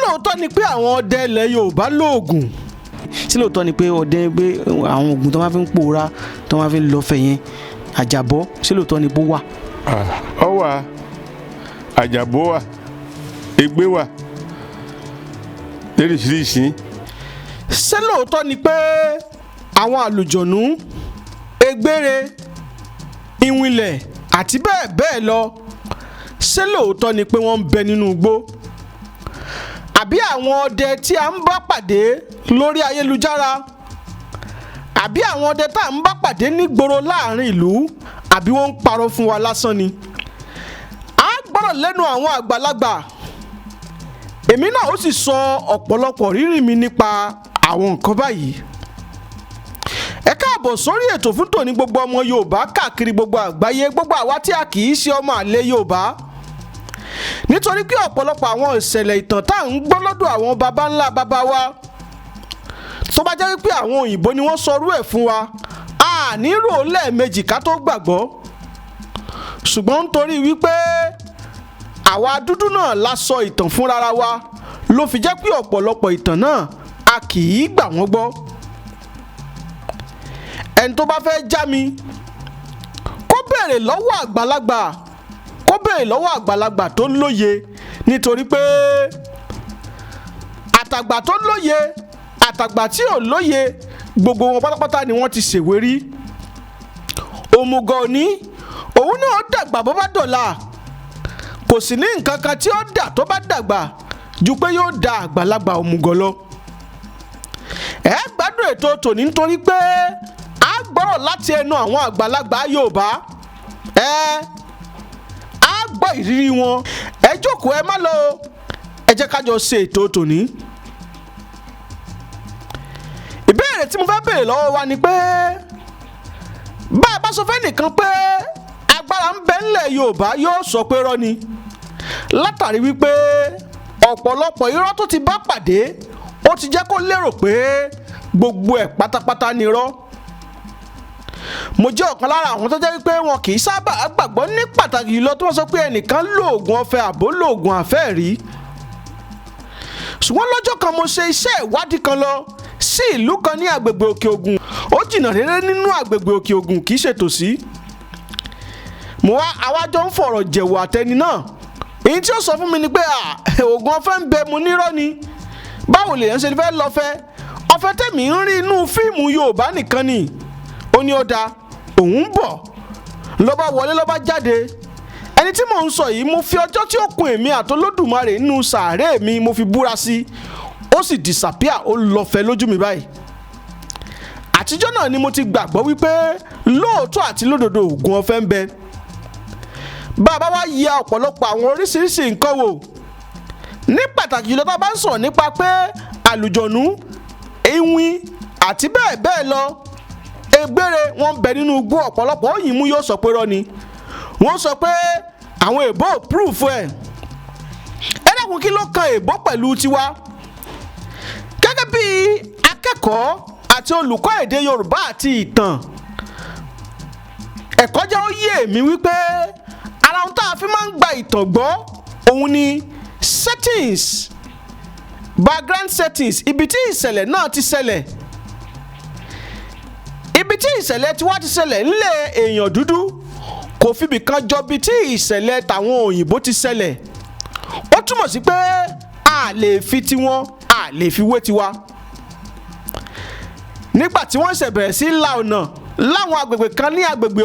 lóòótọ́ ni pé àwọn ọdẹ ilẹ̀ Yorùbá lóògùn? Ṣé lóòótọ́ ni pé ọdẹ gbé àwọn oògùn tó máa fi ń pòórá tó máa fi ń lọ́fẹ̀ yẹn àjàbọ́, ṣé lóòótọ́ ni bó wà? Ó wà, àjàbọ́ wà, ègbé wà lóríṣiríṣi. Ṣé lóòótọ́ ni pé àwọn àlùjọ̀nú, egbére, ìwìnlẹ̀ àti bẹ́ẹ̀ bẹ́ẹ̀ lọ, ṣé lóòótọ́ ni pé wọ́n ń bẹ nínú igbó? Àbí àwọn ọdẹ tí a ń bá pàdé lórí ayélujára, àbí àwọn ọdẹ tá à ń bá pàdé nígboro láàrin ìlú, àbí wọ́n ń parọ́ fún wa lásán ni? A gbọ́dọ̀ lẹ́nu àwọn àgbàlagbà. Èmi náà ó sì sọ ọ̀pọ̀lọpọ̀ rírì mi nípa àwọn nǹkan báyìí. Ẹ káàbọ̀ sórí ètò fún tòní gbogbo ọmọ Yorùbá káàkiri gbogbo àgbáyé, gbogbo àwa tí a kì í ṣe ọmọ àlè Yorùbá. Nítorí pé ọ̀pọ̀lọpọ̀ àwọn ìṣẹ̀lẹ̀ ìtàn tá à ń gbọ́ lọ́dọ̀ àwọn baba ńlá baba wa, tó bá jẹ́ wípé àwọn òyìnbó ni wọ́n sọrú ẹ̀ fún wa, a ní rò ó lẹ́ẹ̀mejì ká tó gbàgbọ́. Ṣùgbọ́n nítorí wípé àwa dúdú náà la sọ ìtàn fúnra wa ló fi jẹ́ pé ọ̀pọ̀lọpọ̀ ìtàn náà a kì í gbà wọ́n gbọ́. Ẹni tó bá fẹ́ já mi kó béèrè lọ́wọ́ àgbàlagbà, kó béèrè lọ́wọ́ àgbàlagbà tó lóye, nítorí pé àtàgbà tó lóye àtàgbà tí ò lóye gbogbo wọn pátápátá ni wọ́n ti ṣèwé rí. Òmùgọ̀ òní òun náà dàgbà bó bá dọ̀la, kò sì ní nǹkan kan tí ó dà tó bá dàgbà ju pé yóò da àgbàlagbà òmùgọ̀ lọ. Ẹ gbádùn ètò tòní nítorí pé a gbọ́rọ̀ láti ẹnu àwọn àgbàlagbà Yorùbá. A gbọ́ ìrírí wọn. Ẹ jókòó, ẹ má lọ, ẹ jẹ́ ká jọ ṣe ètò tòní. Ìbéèrè tí mo fẹ́ béèrè lọ́wọ́ wa ni pé bá a bá sọ fẹ́ nìkan pé agbára ń bẹ ńlẹ̀ Yorùbá yóò sọ pé irọ́ ni, látàrí wípé ọ̀pọ̀lọpọ̀ irọ́ tó ti bá pàdé ó ti jẹ́ kó lérò pé gbogbo ẹ̀ pátápátá ni irọ́. Mo jẹ́ ọ̀kan lára àwọn tó jẹ́ wípé wọn kì í sábà gbàgbọ́ ní pàtàkì lọ tó wọ́n sọ pé ẹnìkan lóògùn ọ̀fẹ́ àbó lóògùn àfẹ́ rí. Ṣùgbọ́n lọ́jọ́ kan mo ṣe iṣẹ́ ìwádìí kan lọ sí ìlú kan ní agbègbè Òkè Ògùn. Ó jìnnà réré nínú agbègbè Òkè Ògùn, kì í ṣe tòsí. Àwa jọ ń fọ̀rọ̀ jẹ̀wọ̀ àtẹni náà. Èyí tí ó sọ fún mi ni pé oògùn ọ̀fẹ́ ń bẹ, mo nírọ́ ni. Báwo lèèyàn ṣe fẹ́ lọ́fẹ́? Ọ̀fẹ́ tèmi ń rí inú fíìmù Yorùbá nìkan ni. Ó ní ó da, òun ń bọ̀. Ló bá wọlé, ló bá jáde. Ẹni tí mò ń sọ yìí, mo fi ọjọ́ tí ó kun èmi àtolódùmarè nínú sàárè mi mo fi búra sí. Ó sì disappear, ó lọ́fẹ́ lójú mi báyìí. Àtijọ́ náà ni mo ti gbàgbọ́ wípé lóòótọ́ àti lódodo oògùn ọ̀fẹ́ ń bẹ. Bàbá wa ya ọ̀pọ̀lọpọ̀ àwọn oríṣiríṣi nǹkan wò. Ní pàtàkì jùlọ tá a bá ń sọ̀rọ̀ nípa pé àlùjọ̀nú, ewin àti bẹ́ẹ̀ bẹ́ẹ̀ lọ, egbére wọn ń bẹ nínú igbó. Ọ̀pọ̀lọpọ̀ òyìnbó yóò sọ pé irọ́ ni. Wọ́n sọ pé àwọn èèbó proof ẹ̀. Ẹ dákun, kí ló kan èèbó pẹ̀lú tiwa? Gẹ́gẹ́ bí akẹ́kọ̀ọ́ àti olùkọ́ èdè Yorùbá àti ìtàn, ẹ̀kọ́ jẹ́ ó yé mi wípé ara ohun tá a fi máa ń gba ìtàn gbọ́ òun ni settings, background settings, ibi tí ìṣẹ̀lẹ̀ náà ti ṣẹlẹ̀. Ibi tí ìṣẹ̀lẹ̀ tí wá ti ṣẹlẹ̀ ńlẹ̀ èèyàn dúdú kò fi bìkan jọ bí tí ìṣẹ̀lẹ̀ tàwọn òyìnbó ti ṣẹlẹ̀. Ó túmọ̀ sí pé a lè fi tiwọn, a lè fi wé tiwa. Nígbà tí wọ́n ṣe bẹ̀rẹ̀ sí la ọ̀nà láwọn agbègbè kan ní agbègbè